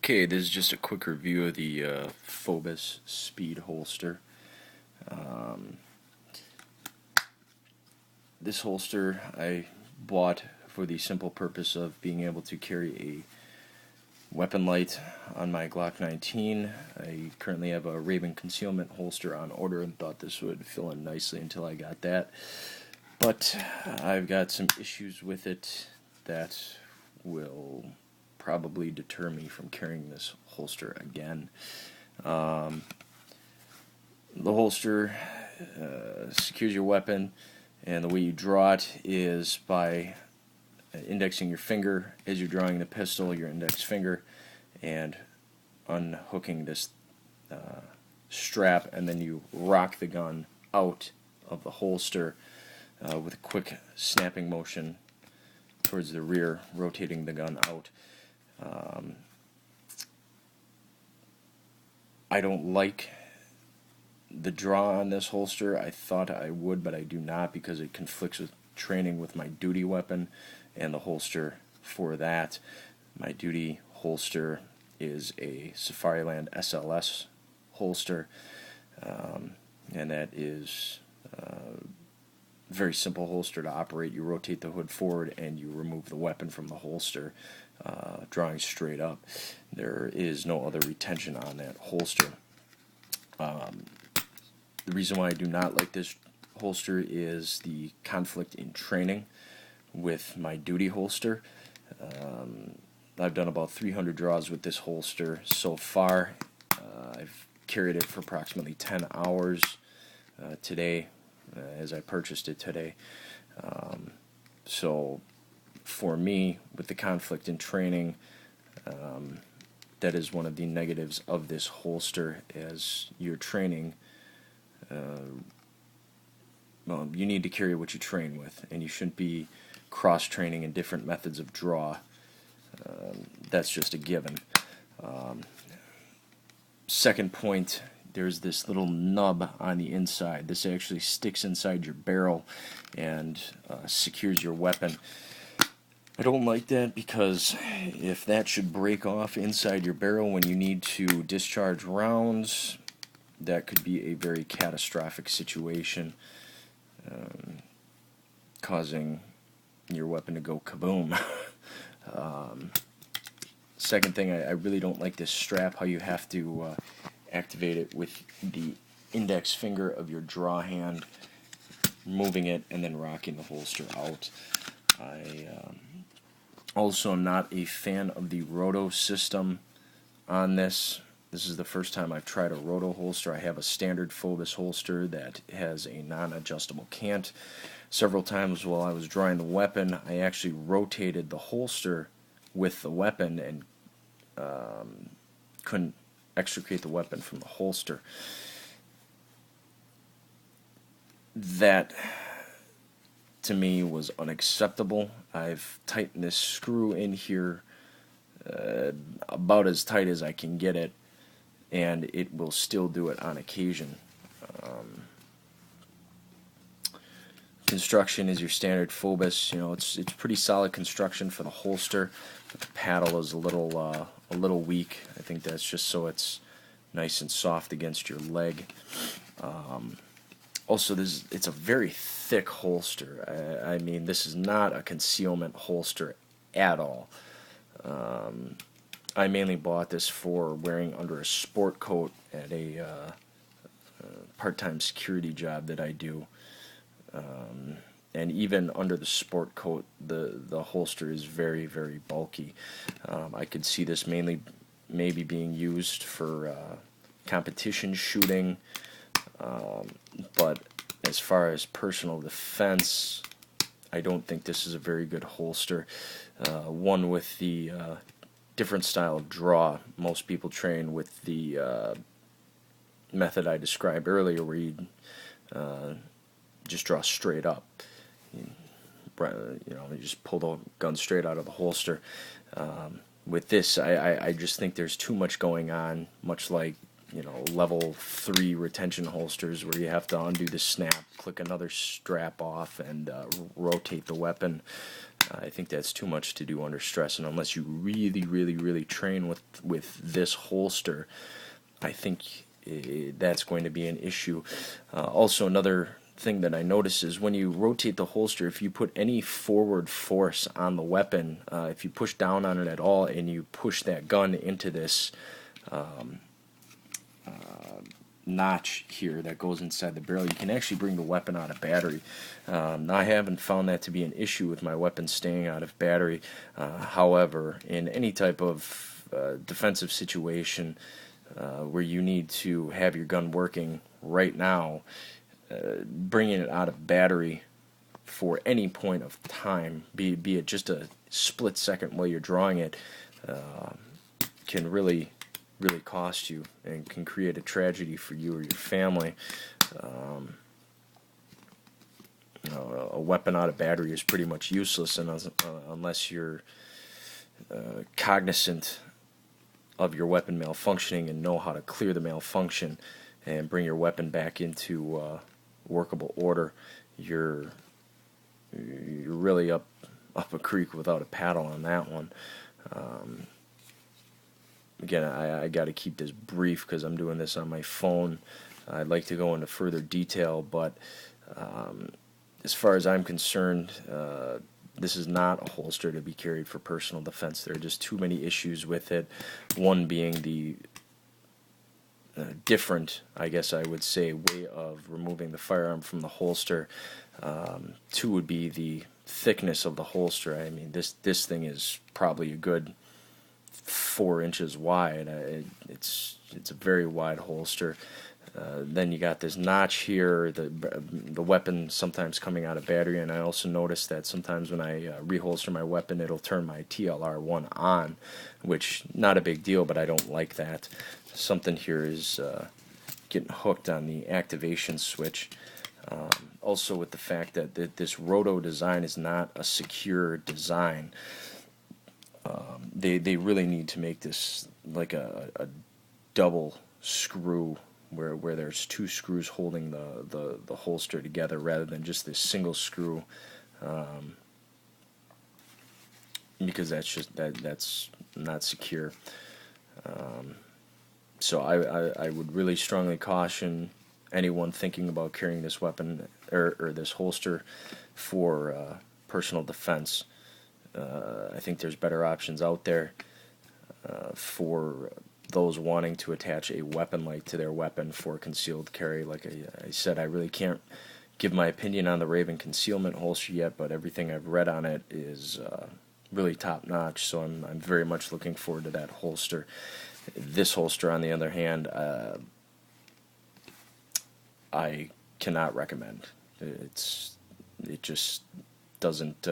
Okay, this is just a quick review of the Fobus Speed Holster. Um, this holster I bought for the simple purpose of being able to carry a weapon light on my Glock 19. I currently have a Raven concealment holster on order and thought this would fill in nicely until I got that. But I've got some issues with it that will probably deter me from carrying this holster again. The holster secures your weapon, and the way you draw it is by indexing your finger as you're drawing the pistol, your index finger, and unhooking this strap, and then you rock the gun out of the holster with a quick snapping motion towards the rear, rotating the gun out. I don't like the draw on this holster. I thought I would, but I do not, because it conflicts with training with my duty weapon and the holster for that. My duty holster is a Safariland SLS holster, and that is very simple holster to operate. You rotate the hood forward and you remove the weapon from the holster, drawing straight up. There is no other retention on that holster. The reason why I do not like this holster is the conflict in training with my duty holster. I've done about 300 draws with this holster so far. I've carried it for approximately 10 hours today, as I purchased it today. So for me, with the conflict in training, that is one of the negatives of this holster. As you're training, well, you need to carry what you train with, and you shouldn't be cross-training in different methods of draw. That's just a given. Second point, there's this little nub on the inside. This actually sticks inside your barrel and secures your weapon. I don't like that, because if that should break off inside your barrel when you need to discharge rounds, that could be a very catastrophic situation, causing your weapon to go kaboom. Second thing, I really don't like this strap, how you have to activate it with the index finger of your draw hand, moving it and then rocking the holster out. I also am not a fan of the roto system on this. This is the first time I've tried a roto holster. I have a standard Fobus holster that has a non-adjustable cant. Several times while I was drawing the weapon, I actually rotated the holster with the weapon and couldn't extricate the weapon from the holster. That, to me, was unacceptable. I've tightened this screw in here about as tight as I can get it, and it will still do it on occasion. Construction is your standard Fobus. You know, it's pretty solid construction for the holster, but the paddle is a little weak. I think that's just so it's nice and soft against your leg. Also, it's a very thick holster. I mean, this is not a concealment holster at all. I mainly bought this for wearing under a sport coat at a part-time security job that I do. And even under the sport coat, the holster is very, very bulky. I could see this maybe being used for competition shooting, but as far as personal defense, I don't think this is a very good holster. One with the different style of draw. Most people train with the method I described earlier, where you just draw straight up. You just pull the gun straight out of the holster. With this, I just think there's too much going on, much like level 3 retention holsters, where you have to undo the snap, click another strap off, and rotate the weapon. I think that's too much to do under stress, and unless you really, really, really train with this holster, I think that's going to be an issue. Also, another thing that I notice is when you rotate the holster, if you put any forward force on the weapon, if you push down on it at all and you push that gun into this notch here that goes inside the barrel, you can actually bring the weapon out of battery. I haven't found that to be an issue with my weapon staying out of battery. However, in any type of defensive situation where you need to have your gun working right now, bringing it out of battery for any point of time, be it just a split second while you're drawing it, can really cost you and can create a tragedy for you or your family. A weapon out of battery is pretty much useless, and unless you're cognizant of your weapon malfunctioning and know how to clear the malfunction and bring your weapon back into workable order, you're really up a creek without a paddle on that one. Again, I got to keep this brief because I'm doing this on my phone. I'd like to go into further detail, but as far as I'm concerned, this is not a holster to be carried for personal defense. There are just too many issues with it. One being the different, I guess I would say, way of removing the firearm from the holster. Two would be the thickness of the holster. I mean, this thing is probably a good 4 inches wide. It's a very wide holster. Then you got this notch here, the weapon sometimes coming out of battery, and I also noticed that sometimes when I reholster my weapon, it'll turn my TLR1 on, which not a big deal, but I don't like that. Something here is getting hooked on the activation switch. Also with the fact that this roto design is not a secure design. They really need to make this like a double screw where there's 2 screws holding the holster together rather than just this single screw, because that's not secure. So I would really strongly caution anyone thinking about carrying this weapon or this holster for personal defense. I think there's better options out there for those wanting to attach a weapon light to their weapon for concealed carry. Like I said, I really can't give my opinion on the Raven concealment holster yet, but everything I've read on it is really top notch, so I'm very much looking forward to that holster. This holster, on the other hand, I cannot recommend. It just doesn't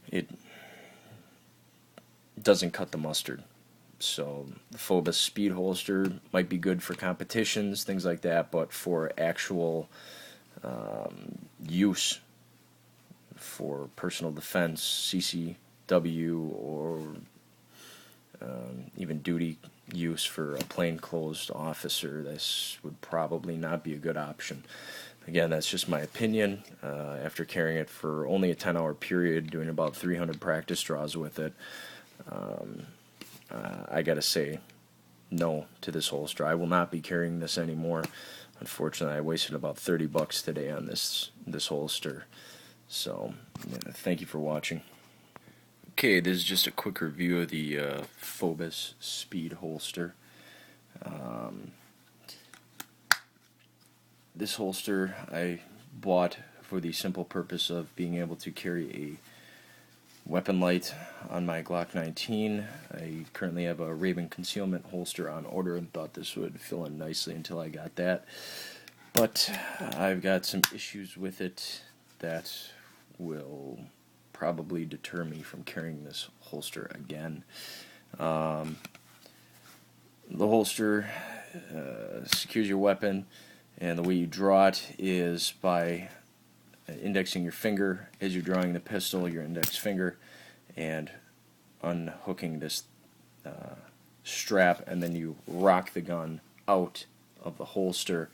it doesn't cut the mustard. So the Fobus speed holster might be good for competitions, things like that, but for actual use for personal defense, CCW, or even duty use for a plainclothes officer, this would probably not be a good option. Again, that's just my opinion. After carrying it for only a 10-hour period, doing about 300 practice draws with it, I gotta say no to this holster. I will not be carrying this anymore. Unfortunately, I wasted about $30 today on this holster. So, yeah, thank you for watching. Okay, this is just a quick review of the Fobus speed holster. This holster I bought for the simple purpose of being able to carry a weapon light on my Glock 19. I currently have a Raven concealment holster on order and thought this would fill in nicely until I got that. But I've got some issues with it that will probably deter me from carrying this holster again. The holster secures your weapon, and the way you draw it is by indexing your finger as you're drawing the pistol, your index finger, and unhooking this strap, and then you rock the gun out of the holster